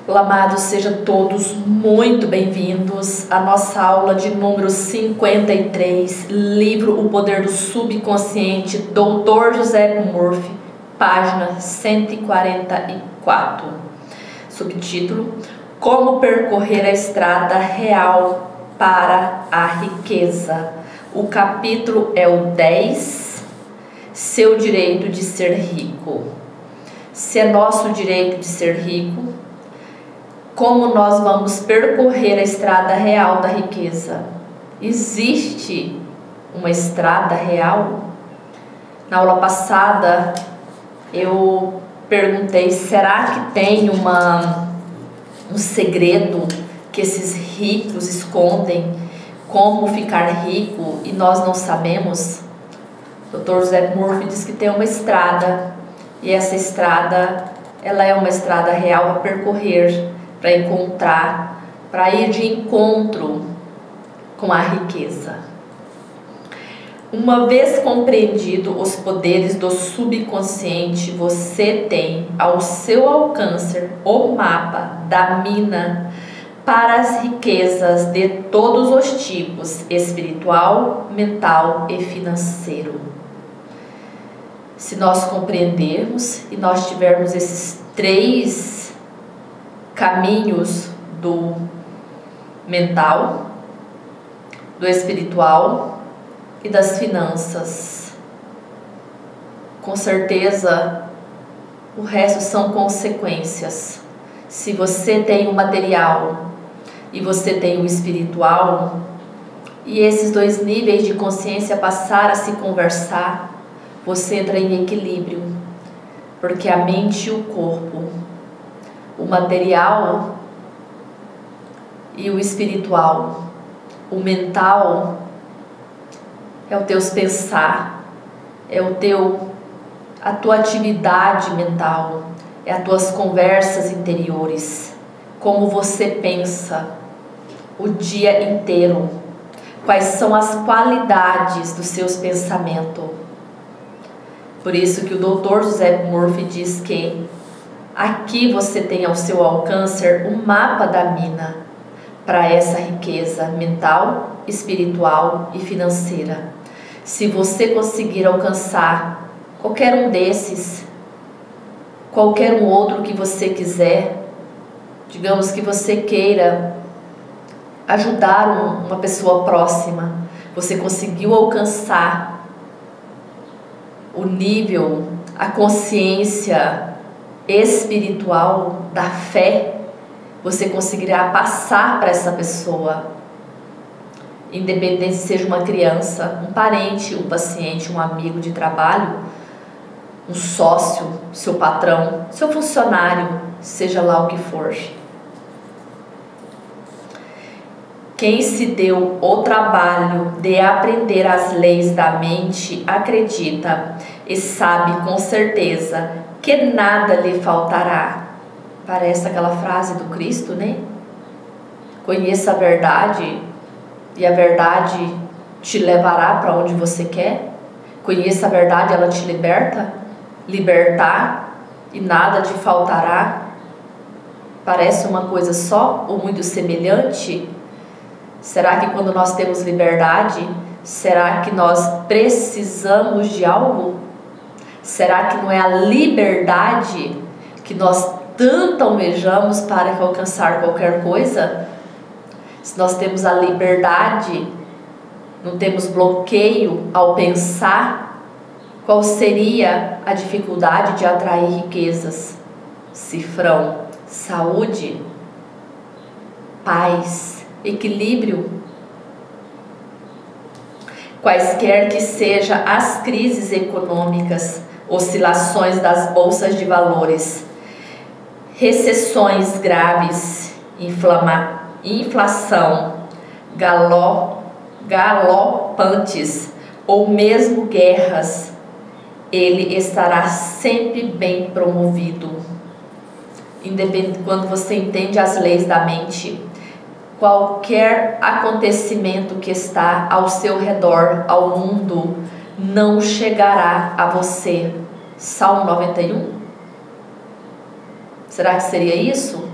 Olá, amados, sejam todos muito bem-vindos à nossa aula de número 53, livro O Poder do Subconsciente, Dr. Joseph Murphy, página 144. Subtítulo: Como percorrer a estrada real para a riqueza. O capítulo é o 10, Seu direito de ser rico. Se é nosso direito de ser rico, como nós vamos percorrer a estrada real da riqueza? Existe uma estrada real? Na aula passada eu perguntei, será que tem um segredo que esses ricos escondem? Como ficar rico e nós não sabemos? O Dr. Joseph Murphy diz que tem uma estrada, e essa estrada, ela é uma estrada real a percorrer, para encontrar, para ir de encontro com a riqueza. Uma vez compreendido os poderes do subconsciente, você tem ao seu alcance o mapa da mina para as riquezas de todos os tipos: espiritual, mental e financeiro. Se nós compreendermos e nós tivermos esses três caminhos do mental, do espiritual e das finanças, com certeza o resto são consequências. Se você tem o material e você tem o espiritual, e esses dois níveis de consciência passar a se conversar, você entra em equilíbrio, porque a mente e o corpo, o material e o espiritual, o mental é o teu pensar, é a tua atividade mental, é as tuas conversas interiores, como você pensa o dia inteiro, quais são as qualidades dos seus pensamentos. Por isso que o Dr. Joseph Murphy diz que aqui você tem ao seu alcance um mapa da mina para essa riqueza mental, espiritual e financeira. Se você conseguir alcançar qualquer um desses, qualquer um outro que você quiser, digamos que você queira ajudar uma pessoa próxima, você conseguiu alcançar o nível, a consciência espiritual da fé, você conseguirá passar para essa pessoa, independente se seja uma criança, um parente, um paciente, um amigo de trabalho, um sócio, seu patrão, seu funcionário, seja lá o que for. Quem se deu o trabalho de aprender as leis da mente acredita e sabe com certeza que nada lhe faltará. Parece aquela frase do Cristo, né? Conheça a verdade e a verdade te levará para onde você quer. Conheça a verdade, ela te libertar e nada te faltará. Parece uma coisa só ou muito semelhante? Será que quando nós temos liberdade, será que nós precisamos de algo? Será que não é a liberdade que nós tanto almejamos para alcançar qualquer coisa? Se nós temos a liberdade, não temos bloqueio ao pensar, qual seria a dificuldade de atrair riquezas? Cifrão: saúde, paz, equilíbrio. Quaisquer que sejam as crises econômicas, oscilações das bolsas de valores, recessões graves, inflação, galopantes ou mesmo guerras, ele estará sempre bem promovido. Independente, quando você entende as leis da mente, qualquer acontecimento que está ao seu redor, ao mundo, não chegará a você. Salmo 91. Será que seria isso?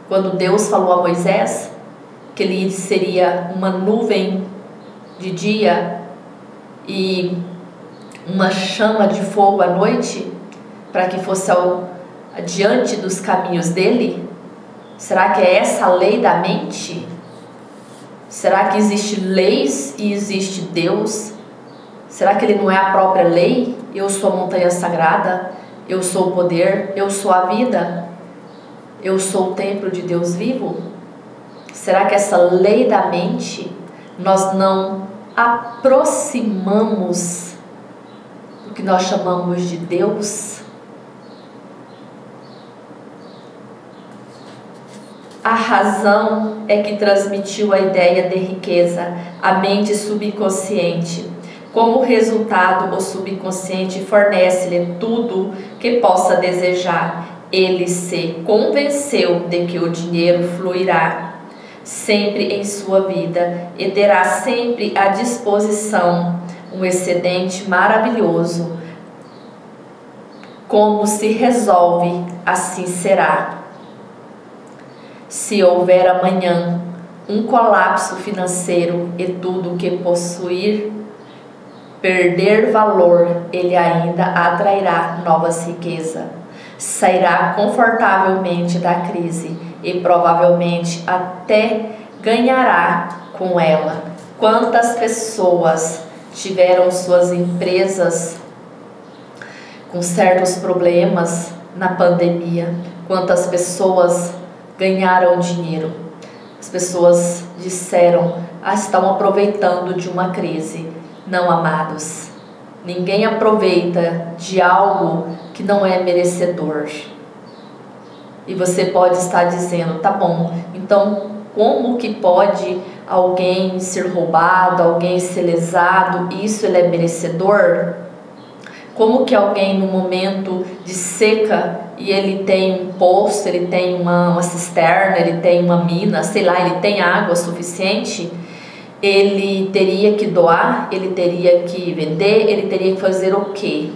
Quando Deus falou a Moisés que ele seria uma nuvem de dia e uma chama de fogo à noite, para que fosse adiante dos caminhos dele? Será que é essa a lei da mente? Será que existe leis e existe Deus? Será que ele não é a própria lei? Eu sou a montanha sagrada, eu sou o poder, eu sou a vida, eu sou o templo de Deus vivo? Será que essa lei da mente nós não aproximamos do que nós chamamos de Deus? A razão é que transmitiu a ideia de riqueza à mente subconsciente. Como resultado, o subconsciente fornece-lhe tudo que possa desejar. Ele se convenceu de que o dinheiro fluirá sempre em sua vida e terá sempre à disposição um excedente maravilhoso. Como se resolve, assim será. Se houver amanhã um colapso financeiro e tudo o que possuir perder valor, ele ainda atrairá novas riquezas. Sairá confortavelmente da crise e provavelmente até ganhará com ela. Quantas pessoas tiveram suas empresas com certos problemas na pandemia? Quantas pessoas ganharam dinheiro? As pessoas disseram: estão aproveitando de uma crise. Não, amados, ninguém aproveita de algo que não é merecedor. E você pode estar dizendo: tá bom, então como que pode alguém ser roubado, alguém ser lesado, isso ele é merecedor? Como que alguém no momento de seca e ele tem um poço, ele tem uma cisterna, ele tem uma mina, sei lá, ele tem água suficiente, ele teria que doar, ele teria que vender, ele teria que fazer o quê?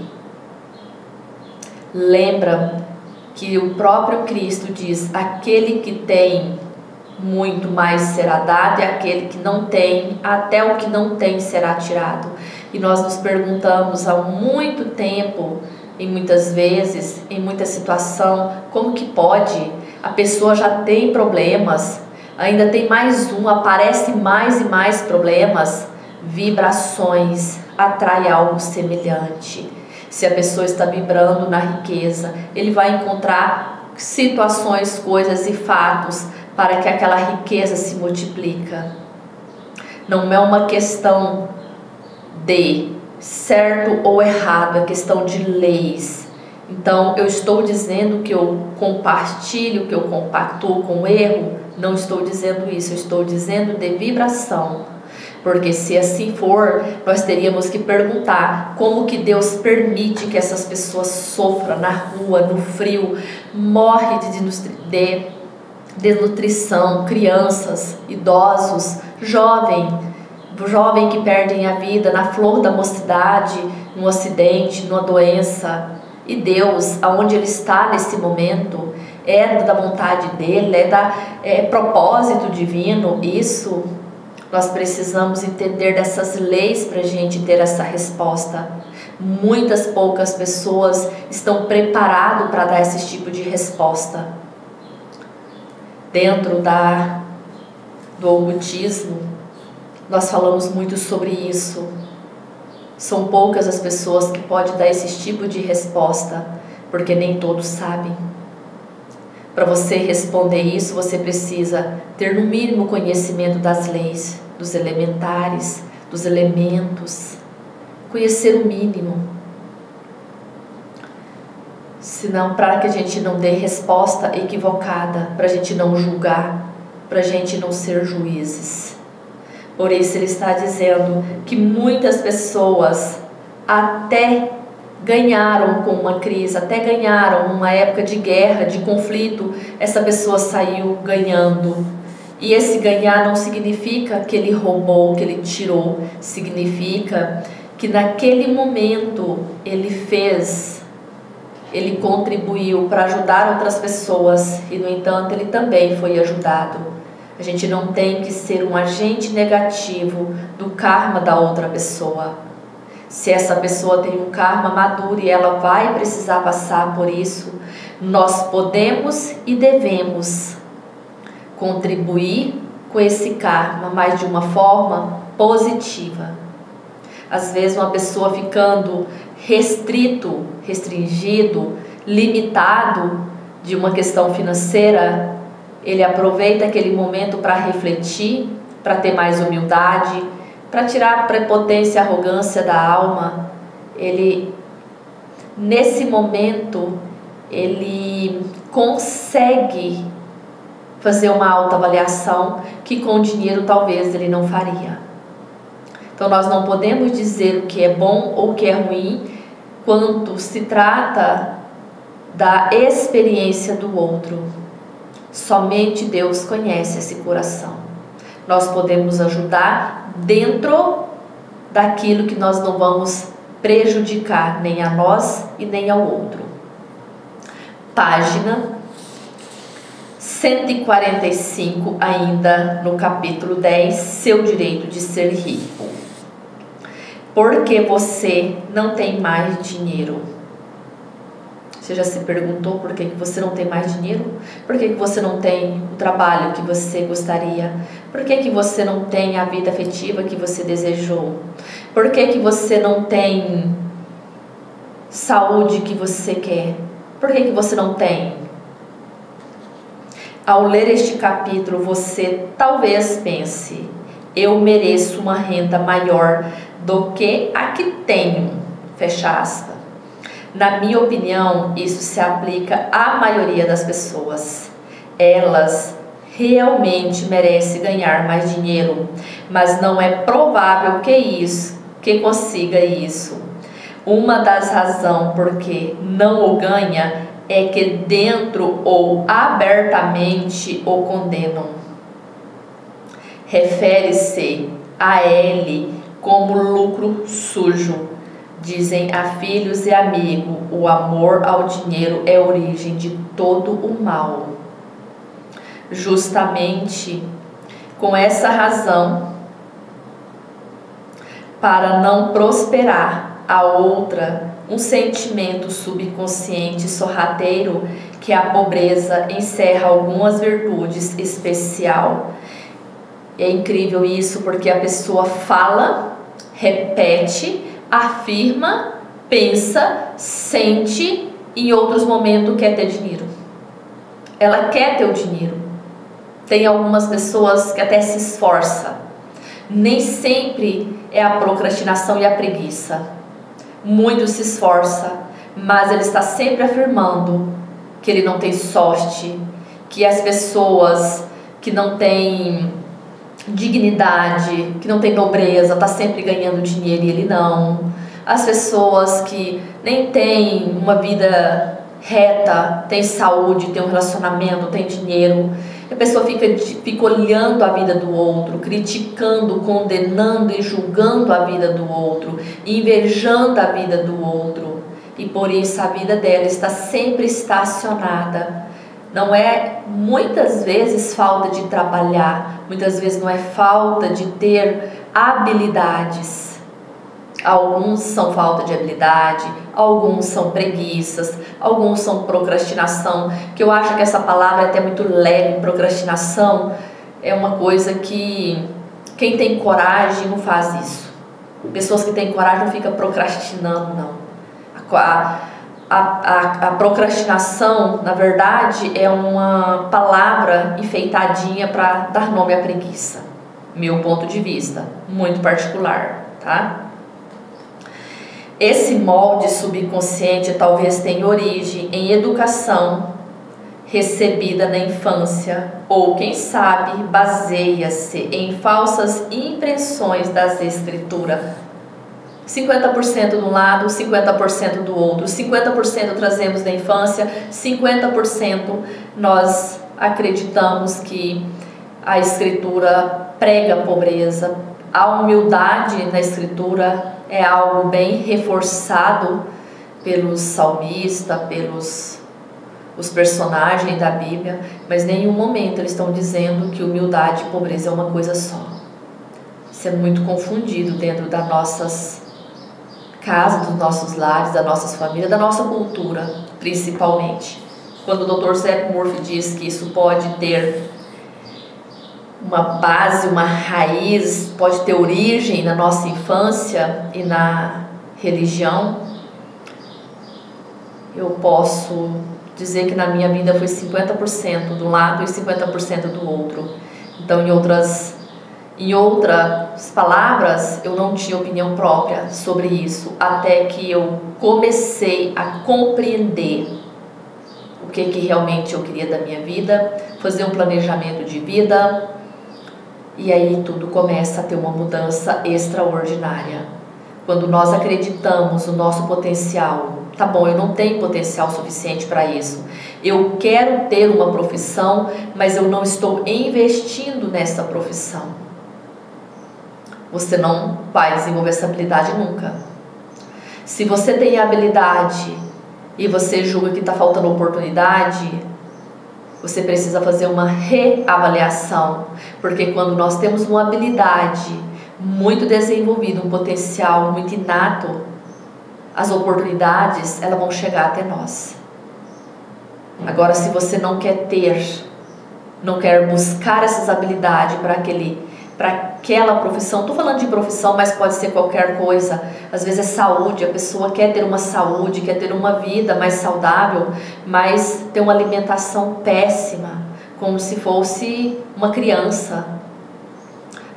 Lembra que o próprio Cristo diz: aquele que tem muito mais será dado, e aquele que não tem, até o que não tem será tirado. E nós nos perguntamos há muito tempo, e muitas vezes, em muita situação, como que pode? A pessoa já tem problemas, ainda tem mais um, aparece mais e mais problemas. Vibrações atrai algo semelhante. Se a pessoa está vibrando na riqueza, ele vai encontrar situações, coisas e fatos para que aquela riqueza se multiplica. Não é uma questão de certo ou errado, é questão de leis. Então, eu estou dizendo que eu compartilho, que eu compactuo com o erro? Não estou dizendo isso, eu estou dizendo de vibração. Porque se assim for, nós teríamos que perguntar como que Deus permite que essas pessoas sofram na rua, no frio, morrem de desnutrição, crianças, idosos, jovem que perdem a vida na flor da mocidade, num acidente, numa doença. E Deus, aonde Ele está nesse momento, é da vontade dEle, é propósito divino. Isso nós precisamos entender dessas leis para a gente ter essa resposta. Poucas pessoas estão preparadas para dar esse tipo de resposta. Dentro do ocultismo, nós falamos muito sobre isso. São poucas as pessoas que podem dar esse tipo de resposta, porque nem todos sabem. Para você responder isso, você precisa ter no mínimo conhecimento das leis, dos elementares, dos elementos, conhecer o mínimo. Senão, para que a gente não dê resposta equivocada, para a gente não julgar, para a gente não ser juízes. Por isso ele está dizendo que muitas pessoas até ganharam com uma crise, até ganharam uma época de guerra, de conflito, essa pessoa saiu ganhando. E esse ganhar não significa que ele roubou, que ele tirou, significa que naquele momento ele ele contribuiu para ajudar outras pessoas e, no entanto, ele também foi ajudado. A gente não tem que ser um agente negativo do karma da outra pessoa. Se essa pessoa tem um karma maduro e ela vai precisar passar por isso, nós podemos e devemos contribuir com esse karma, mas de uma forma positiva. Às vezes uma pessoa ficando restringido, limitado de uma questão financeira, ele aproveita aquele momento para refletir, para ter mais humildade, para tirar a prepotência e arrogância da alma. Ele, nesse momento, ele consegue fazer uma autoavaliação que com dinheiro talvez ele não faria. Então nós não podemos dizer o que é bom ou o que é ruim quando se trata da experiência do outro. Somente Deus conhece esse coração. Nós podemos ajudar dentro daquilo que nós não vamos prejudicar nem a nós e nem ao outro. Página 145, ainda no capítulo 10, seu direito de ser rico. Por que você não tem mais dinheiro? Você já se perguntou por que você não tem mais dinheiro? Por que você não tem o trabalho que você gostaria? Por que você não tem a vida afetiva que você desejou? Por que você não tem saúde que você quer? Por que você não tem? Ao ler este capítulo, você talvez pense: eu mereço uma renda maior do que a que tenho. Fecha aspas. Na minha opinião, isso se aplica à maioria das pessoas. Elas realmente merecem ganhar mais dinheiro, mas não é provável que consiga isso. Uma das razões por que não o ganha é que dentro ou abertamente o condenam. Refere-se a ele como lucro sujo. Dizem a filhos e amigos: o amor ao dinheiro é a origem de todo o mal. Justamente com essa razão, para não prosperar a outra, um sentimento subconsciente sorrateiro que a pobreza encerra algumas virtudes especial. É incrível isso, porque a pessoa fala, repete, afirma, pensa, sente e em outros momentos quer ter dinheiro. Ela quer ter o dinheiro. Tem algumas pessoas que até se esforçam. Nem sempre é a procrastinação e a preguiça. Muito se esforça, mas ele está sempre afirmando que ele não tem sorte, que as pessoas que não têm dignidade, que não tem nobreza, está sempre ganhando dinheiro e ele não. As pessoas que nem têm uma vida reta, têm saúde, têm um relacionamento, têm dinheiro. A pessoa fica olhando a vida do outro, criticando, condenando e julgando a vida do outro, invejando a vida do outro. E por isso a vida dela está sempre estacionada. Não é muitas vezes falta de trabalhar, muitas vezes não é falta de ter habilidades. Alguns são falta de habilidade, alguns são preguiças, alguns são procrastinação, que eu acho que essa palavra é até muito leve. Procrastinação é uma coisa que quem tem coragem não faz isso. Pessoas que têm coragem não ficam procrastinando, não. A procrastinação, na verdade, é uma palavra enfeitadinha para dar nome à preguiça. Meu ponto de vista, muito particular, tá? Esse molde subconsciente talvez tenha origem em educação recebida na infância, ou quem sabe baseia-se em falsas impressões das escrituras. 50% de um lado, 50% do outro. 50% trazemos da infância, 50% nós acreditamos que a escritura prega a pobreza. A humildade na escritura é algo bem reforçado pelos salmistas, pelos os personagens da Bíblia, mas em nenhum momento eles estão dizendo que humildade e pobreza é uma coisa só. Isso é muito confundido dentro das nossas casas, dos nossos lares, das nossas famílias, da nossa cultura, principalmente. Quando o Dr. Zé Murphy diz que isso pode ter uma base, uma raiz, pode ter origem na nossa infância e na religião, eu posso dizer que na minha vida foi 50% de um lado e 50% do outro. Então, em outras palavras, eu não tinha opinião própria sobre isso, até que eu comecei a compreender o que realmente eu queria da minha vida, fazer um planejamento de vida, e aí tudo começa a ter uma mudança extraordinária. Quando nós acreditamos no nosso potencial, tá bom, eu não tenho potencial suficiente para isso, eu quero ter uma profissão, mas eu não estou investindo nessa profissão. Você não vai desenvolver essa habilidade nunca. Se você tem a habilidade e você julga que está faltando oportunidade, você precisa fazer uma reavaliação, porque quando nós temos uma habilidade muito desenvolvida, um potencial muito inato, as oportunidades elas vão chegar até nós. Agora, se você não quer buscar essas habilidades para aquela profissão, estou falando de profissão, mas pode ser qualquer coisa. Às vezes é saúde, a pessoa quer ter uma saúde, quer ter uma vida mais saudável, mas tem uma alimentação péssima, como se fosse uma criança.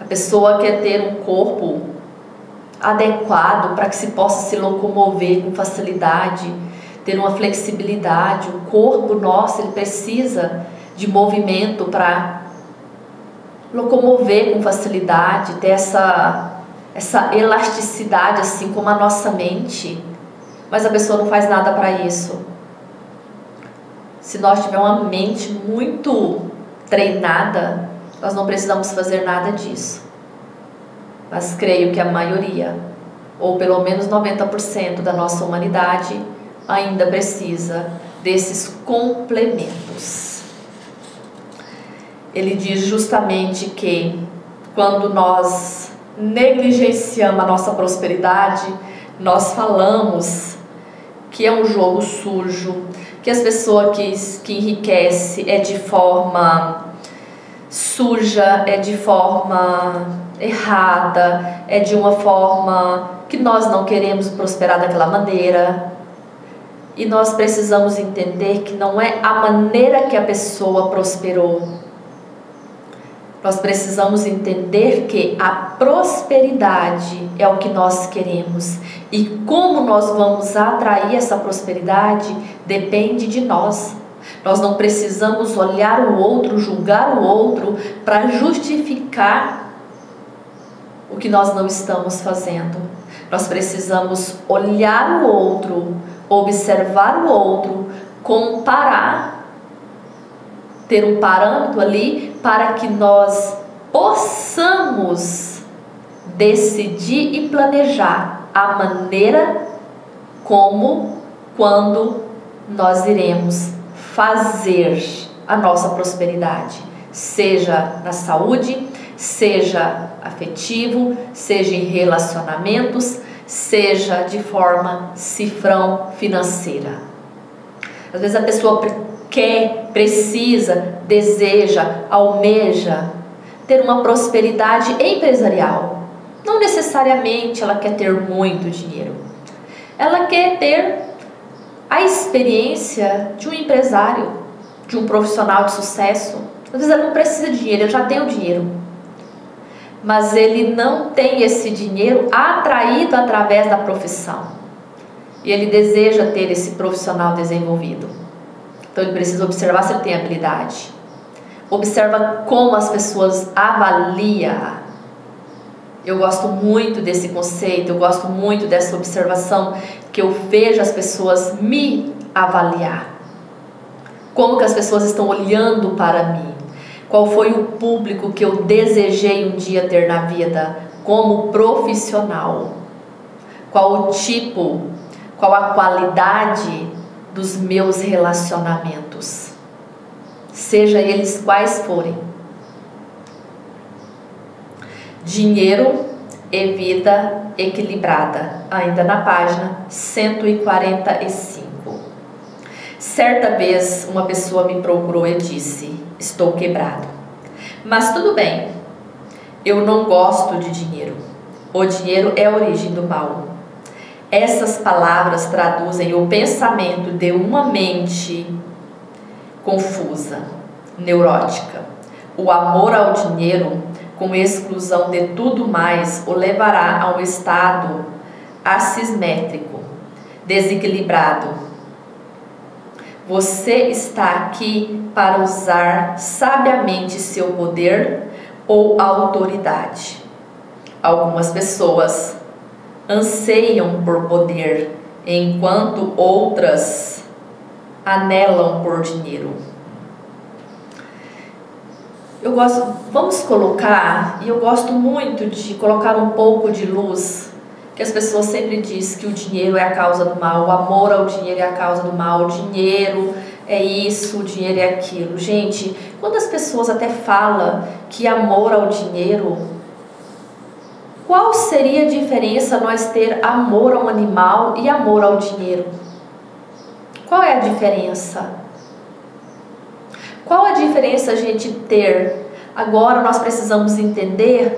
A pessoa quer ter um corpo adequado para que se possa se locomover com facilidade, ter uma flexibilidade. O corpo nosso, ele precisa de movimento para locomover com facilidade, ter essa elasticidade, assim como a nossa mente, mas a pessoa não faz nada para isso. Se nós tivermos uma mente muito treinada, nós não precisamos fazer nada disso. Mas creio que a maioria, ou pelo menos 90% da nossa humanidade, ainda precisa desses complementos. Ele diz justamente que quando nós negligenciamos a nossa prosperidade, nós falamos que é um jogo sujo, que as pessoas que enriquecem é de forma suja, é de forma errada, é de uma forma que nós não queremos prosperar daquela maneira. E nós precisamos entender que não é a maneira que a pessoa prosperou. Nós precisamos entender que a prosperidade é o que nós queremos. E como nós vamos atrair essa prosperidade depende de nós. Nós não precisamos olhar o outro, julgar o outro para justificar o que nós não estamos fazendo. Nós precisamos olhar o outro, observar o outro, comparar, ter um parâmetro ali para que nós possamos decidir e planejar a maneira como, quando nós iremos fazer a nossa prosperidade, seja na saúde, seja afetivo, seja em relacionamentos, seja de forma cifrão financeira. Às vezes a pessoa quer, precisa, deseja, almeja ter uma prosperidade empresarial. Não necessariamente ela quer ter muito dinheiro. Ela quer ter a experiência de um empresário, de um profissional de sucesso. Às vezes ela não precisa de dinheiro, ele já tem o dinheiro. Mas ele não tem esse dinheiro atraído através da profissão. E ele deseja ter esse profissional desenvolvido. Então ele precisa observar se ele tem habilidade. Observa como as pessoas avaliam. Eu gosto muito desse conceito, eu gosto muito dessa observação, que eu vejo as pessoas me avaliar. Como que as pessoas estão olhando para mim? Qual foi o público que eu desejei um dia ter na vida como profissional? Qual Qual a qualidade dos meus relacionamentos, seja eles quais forem. Dinheiro e vida equilibrada, ainda na página 145. Certa vez uma pessoa me procurou e disse: estou quebrado. Mas tudo bem, eu não gosto de dinheiro. O dinheiro é a origem do mal. Essas palavras traduzem o pensamento de uma mente confusa, neurótica. O amor ao dinheiro, com exclusão de tudo mais, o levará a um estado assimétrico, desequilibrado. Você está aqui para usar sabiamente seu poder ou autoridade. Algumas pessoas anseiam por poder, enquanto outras anelam por dinheiro. Vamos colocar, e eu gosto muito de colocar um pouco de luz, que as pessoas sempre dizem que o dinheiro é a causa do mal, o amor ao dinheiro é a causa do mal, o dinheiro é isso, o dinheiro é aquilo. Gente, quando as pessoas até falam que amor ao dinheiro, qual seria a diferença nós ter amor a um animal e amor ao dinheiro? Qual é a diferença? Qual a diferença a gente ter? Agora nós precisamos entender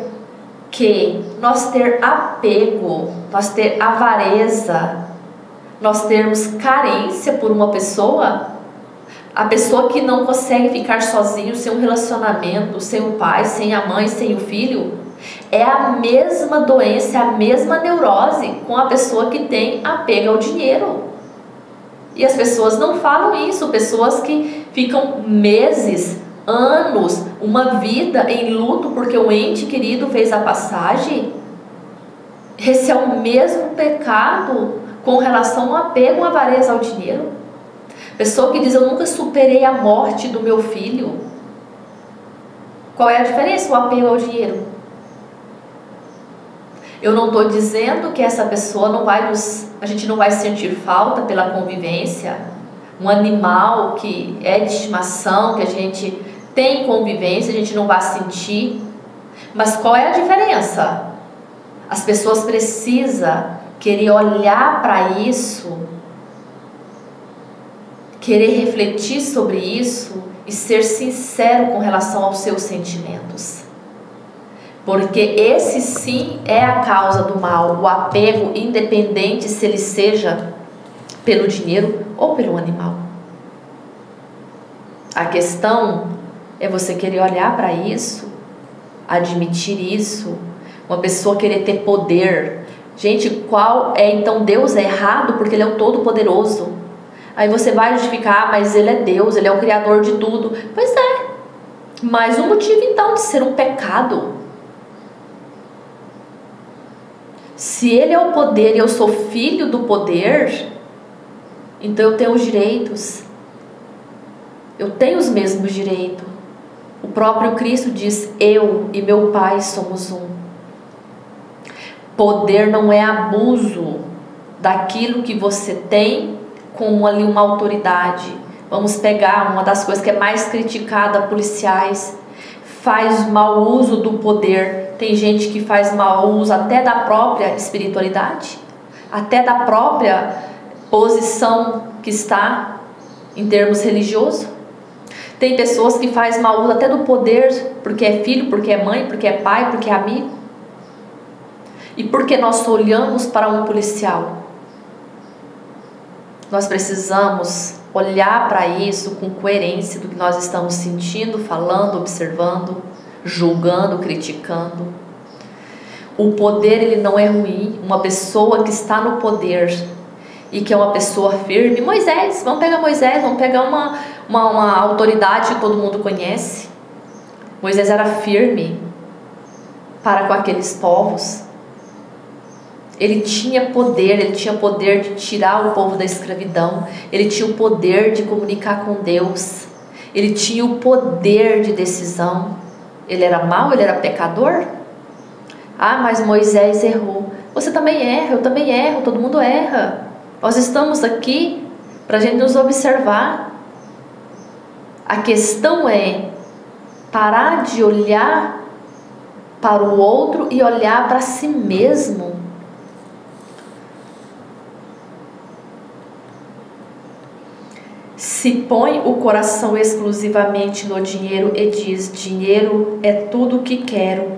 que nós ter apego, nós ter avareza, nós termos carência por uma pessoa, a pessoa que não consegue ficar sozinho, sem um relacionamento, sem o pai, sem a mãe, sem o filho, é a mesma doença, a mesma neurose com a pessoa que tem apego ao dinheiro. E as pessoas não falam isso, pessoas que ficam meses, anos, uma vida em luto porque o ente querido fez a passagem. Esse é o mesmo pecado com relação ao apego, à avareza ao dinheiro. Pessoa que diz: eu nunca superei a morte do meu filho. Qual é a diferença? O apego ao dinheiro. Eu não estou dizendo que essa pessoa não vai a gente não vai sentir falta pela convivência. Um animal que é de estimação, que a gente tem convivência, a gente não vai sentir. Mas qual é a diferença? As pessoas precisam querer olhar para isso, querer refletir sobre isso e ser sincero com relação aos seus sentimentos. Porque esse sim é a causa do mal, o apego, independente se ele seja pelo dinheiro ou pelo animal. A questão é você querer olhar para isso, admitir isso, uma pessoa querer ter poder. Gente, qual é então Deus? É errado porque Ele é o Todo-Poderoso. Aí você vai justificar: mas Ele é Deus, Ele é o Criador de tudo. Pois é, mas o motivo então de ser um pecado. Se Ele é o poder e eu sou filho do poder, então eu tenho os direitos. Eu tenho os mesmos direitos. O próprio Cristo diz: eu e meu Pai somos um. Poder não é abuso daquilo que você tem como ali uma autoridade. Vamos pegar uma das coisas que é mais criticada: policiais. Faz mau uso do poder. Tem gente que faz mau uso até da própria espiritualidade, até da própria posição que está em termos religiosos. Tem pessoas que fazem mau uso até do poder, porque é filho, porque é mãe, porque é pai, porque é amigo. E porque nós olhamos para um policial, nós precisamos olhar para isso com coerência do que nós estamos sentindo, falando, observando, julgando, criticando. O poder, ele não é ruim. Uma pessoa que está no poder e que é uma pessoa firme, Moisés, vamos pegar Moisés, vamos pegar uma autoridade que todo mundo conhece. Moisés era firme para com aqueles povos. Ele tinha poder de tirar o povo da escravidão, ele tinha o poder de comunicar com Deus, ele tinha o poder de decisão. Ele era mau, ele era pecador? Ah, mas Moisés errou. Você também erra, eu também erro, todo mundo erra. Nós estamos aqui para a gente nos observar. A questão é parar de olhar para o outro e olhar para si mesmo. Se põe o coração exclusivamente no dinheiro e diz: dinheiro é tudo o que quero,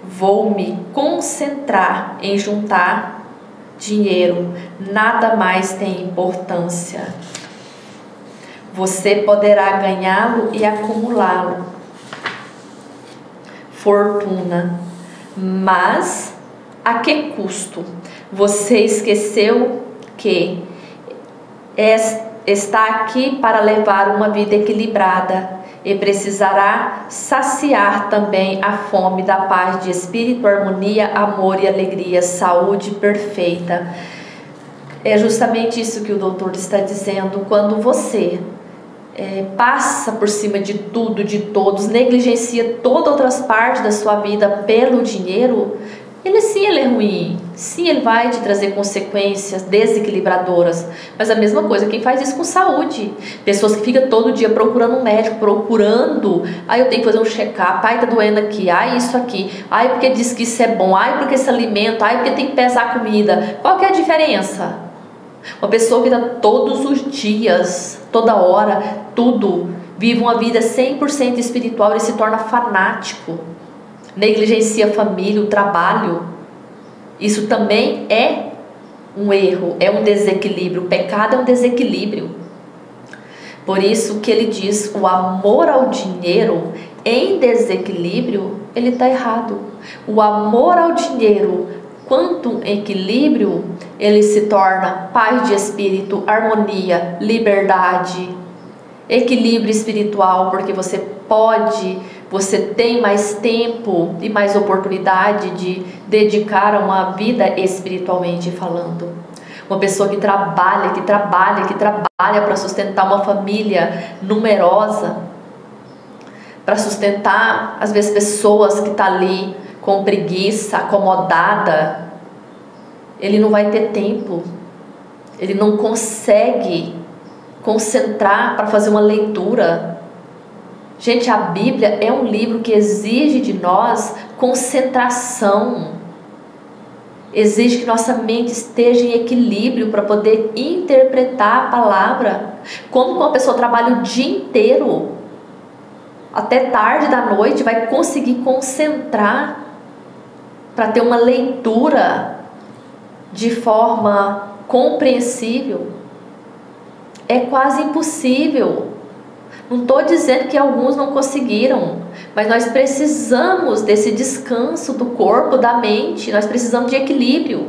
vou me concentrar em juntar dinheiro, nada mais tem importância. Você poderá ganhá-lo e acumulá-lo, fortuna, mas a que custo? Você esqueceu que está aqui para levar uma vida equilibrada e precisará saciar também a fome da paz de espírito, harmonia, amor e alegria, saúde perfeita. É justamente isso que o doutor está dizendo. Quando você passa por cima de tudo, de todos, negligencia todas outras partes da sua vida pelo dinheiro, ele é ruim, sim, ele vai te trazer consequências desequilibradoras, mas a mesma coisa quem faz isso com saúde, pessoas que ficam todo dia procurando um médico, eu tenho que fazer um check-up, tá doendo aqui, isso aqui, porque diz que isso é bom, porque esse alimento, porque tem que pesar a comida. Qual que é a diferença? Uma pessoa que está todos os dias, toda hora, tudo, vive uma vida 100% espiritual e se torna fanático, negligencia a família, o trabalho. Isso também é um erro, é um desequilíbrio. O pecado é um desequilíbrio. Por isso que ele diz: o amor ao dinheiro em desequilíbrio, ele está errado. O amor ao dinheiro, quanto equilíbrio, ele se torna paz de espírito, harmonia, liberdade, equilíbrio espiritual, porque você tem mais tempo e mais oportunidade de dedicar a uma vida espiritualmente falando. Uma pessoa que trabalha para sustentar uma família numerosa, para sustentar, às vezes, pessoas que estão ali com preguiça, acomodada, ele não vai ter tempo, ele não consegue concentrar para fazer uma leitura. Gente, a Bíblia é um livro que exige de nós concentração, exige que nossa mente esteja em equilíbrio para poder interpretar a palavra. Como uma pessoa trabalha o dia inteiro, até tarde da noite, vai conseguir concentrar para ter uma leitura de forma compreensível? É quase impossível. Não estou dizendo que alguns não conseguiram, mas nós precisamos desse descanso do corpo, da mente, nós precisamos de equilíbrio.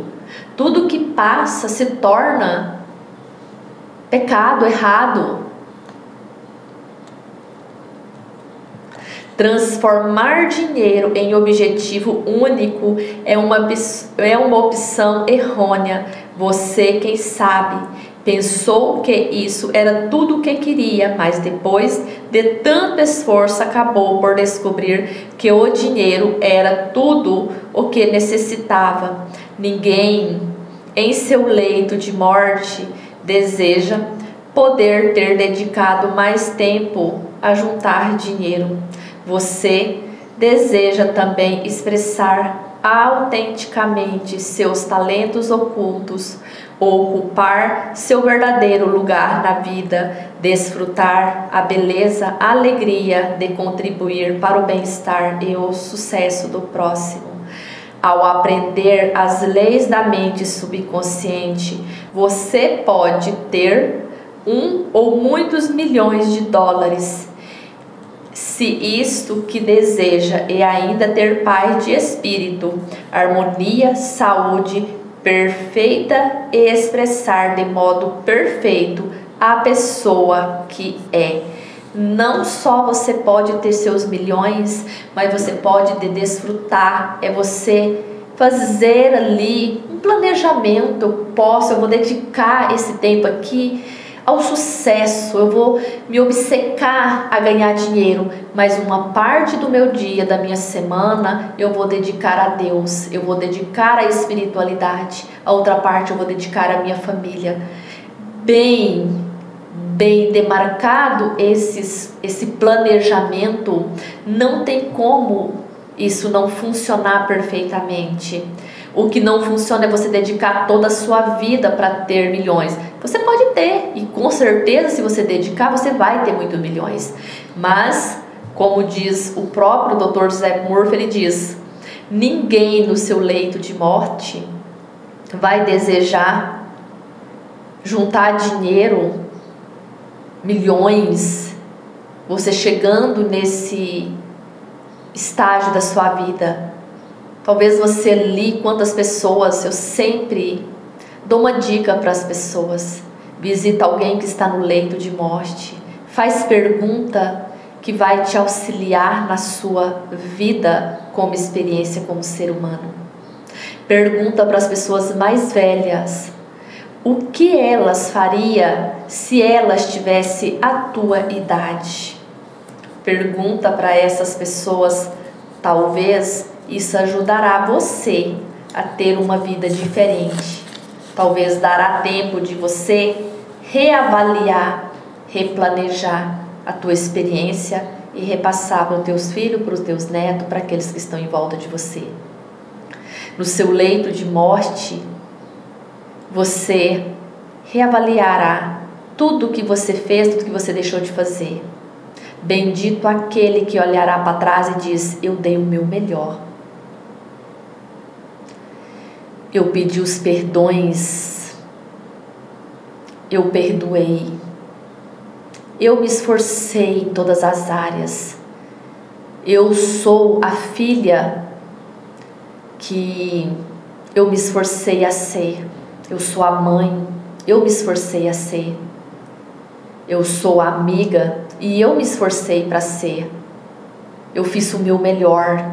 Tudo que passa se torna pecado, errado. Transformar dinheiro em objetivo único é uma opção errônea. Você, quem sabe, pensou que isso era tudo o que queria, mas depois de tanto esforço acabou por descobrir que o dinheiro era tudo o que necessitava. Ninguém em seu leito de morte deseja poder ter dedicado mais tempo a juntar dinheiro. Você deseja também expressar autenticamente seus talentos ocultos, ocupar seu verdadeiro lugar na vida, desfrutar a beleza, a alegria de contribuir para o bem-estar e o sucesso do próximo. Ao aprender as leis da mente subconsciente, você pode ter um ou muitos milhões de dólares. Se isto que deseja é ainda ter paz de espírito, harmonia, saúde perfeita e expressar de modo perfeito a pessoa que é. Não só você pode ter seus milhões, mas você pode desfrutar, é você fazer ali um planejamento. Eu vou dedicar esse tempo aqui ao sucesso, eu vou me obcecar a ganhar dinheiro, mas uma parte do meu dia, da minha semana, eu vou dedicar a Deus, eu vou dedicar à espiritualidade, a outra parte eu vou dedicar à minha família. bem demarcado esse planejamento, não tem como isso não funcionar perfeitamente. O que não funciona é você dedicar toda a sua vida para ter milhões. Você pode ter, e com certeza se você dedicar, você vai ter muitos milhões. Mas, como diz o próprio Dr. Joseph Murphy, ele diz: ninguém no seu leito de morte vai desejar juntar dinheiro, milhões, você chegando nesse estágio da sua vida. Talvez você li quantas pessoas, eu sempre dou uma dica para as pessoas: visita alguém que está no leito de morte, faz pergunta que vai te auxiliar na sua vida como experiência como ser humano. Pergunta para as pessoas mais velhas o que elas fariam se elas tivessem a tua idade. Pergunta para essas pessoas, talvez isso ajudará você a ter uma vida diferente. Talvez dará tempo de você reavaliar, replanejar a tua experiência e repassar para os teus filhos, para os teus netos, para aqueles que estão em volta de você. No seu leito de morte, você reavaliará tudo o que você fez, tudo que você deixou de fazer. Bendito aquele que olhará para trás e diz: eu dei o meu melhor. Eu pedi os perdões, eu perdoei, eu me esforcei em todas as áreas. Eu sou a filha que eu me esforcei a ser. Eu sou a mãe, eu me esforcei a ser. Eu sou a amiga e eu me esforcei para ser. Eu fiz o meu melhor.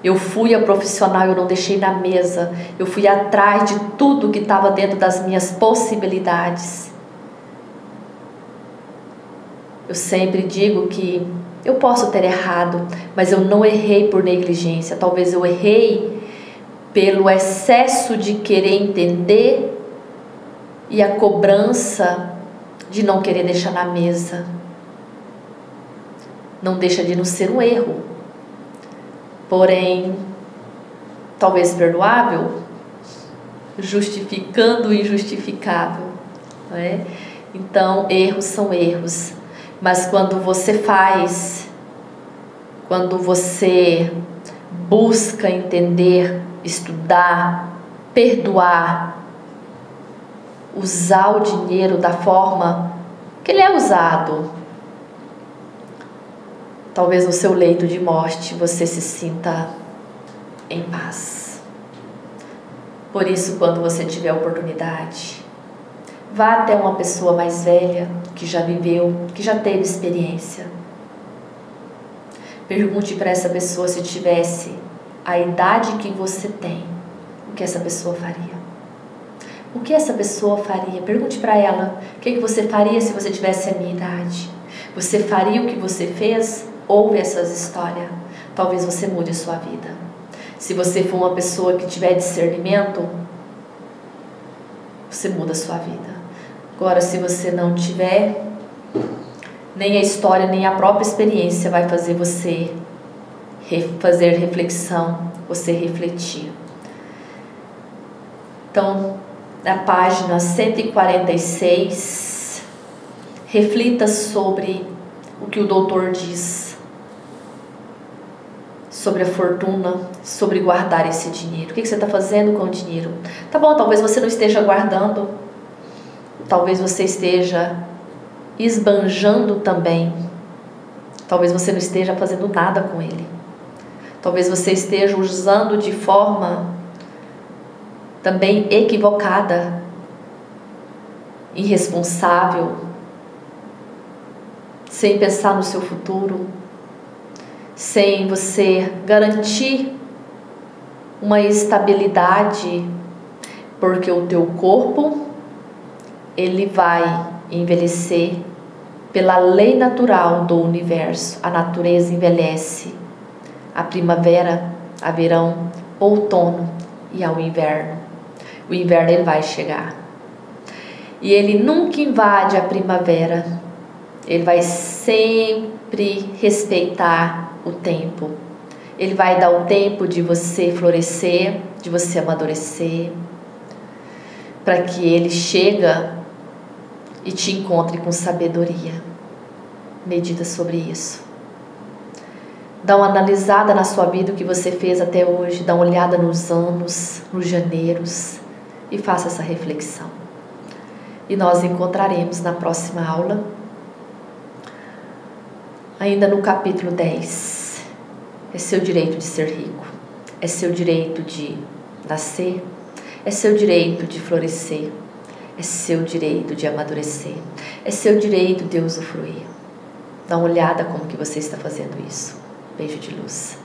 Eu fui a profissional, eu não deixei na mesa. Eu fui atrás de tudo que estava dentro das minhas possibilidades. Eu sempre digo que eu posso ter errado, mas eu não errei por negligência. Talvez eu errei pelo excesso de querer entender e a cobrança de não querer deixar na mesa. Não deixa de não ser um erro, porém, talvez perdoável, justificando o injustificável, não é? Então, erros são erros, mas quando você faz, quando você busca entender, estudar, perdoar, usar o dinheiro da forma que ele é usado, talvez no seu leito de morte você se sinta em paz. Por isso, quando você tiver oportunidade, vá até uma pessoa mais velha, que já viveu, que já teve experiência. Pergunte para essa pessoa, se tivesse a idade que você tem, o que essa pessoa faria. O que essa pessoa faria? Pergunte para ela, o que você faria se você tivesse a minha idade? Você faria o que você fez? Ouve essas histórias. Talvez você mude a sua vida. Se você for uma pessoa que tiver discernimento, você muda a sua vida. Agora, se você não tiver, nem a história, nem a própria experiência vai fazer você fazer reflexão, você refletir. Então, na página 146, reflita sobre o que o doutor diz sobre a fortuna, sobre guardar esse dinheiro. O que você está fazendo com o dinheiro? Tá bom, talvez você não esteja guardando, talvez você esteja esbanjando também, talvez você não esteja fazendo nada com ele, talvez você esteja usando de forma também equivocada, irresponsável, sem pensar no seu futuro, sem você garantir uma estabilidade, porque o teu corpo, ele vai envelhecer pela lei natural do universo. A natureza envelhece, a primavera, a verão, outono e ao inverno. O inverno ele vai chegar. E Ele nunca invade a primavera. Ele vai sempre respeitar o tempo. Ele vai dar o tempo de você florescer, de você amadurecer, para que Ele chega e te encontre com sabedoria. Medita sobre isso. Dá uma analisada na sua vida, o que você fez até hoje. Dá uma olhada nos anos, nos janeiros e faça essa reflexão. E nós encontraremos na próxima aula, ainda no capítulo 10. É seu direito de ser rico. É seu direito de nascer. É seu direito de florescer. É seu direito de amadurecer. É seu direito de usufruir. Dá uma olhada como que você está fazendo isso. Beijo de luz.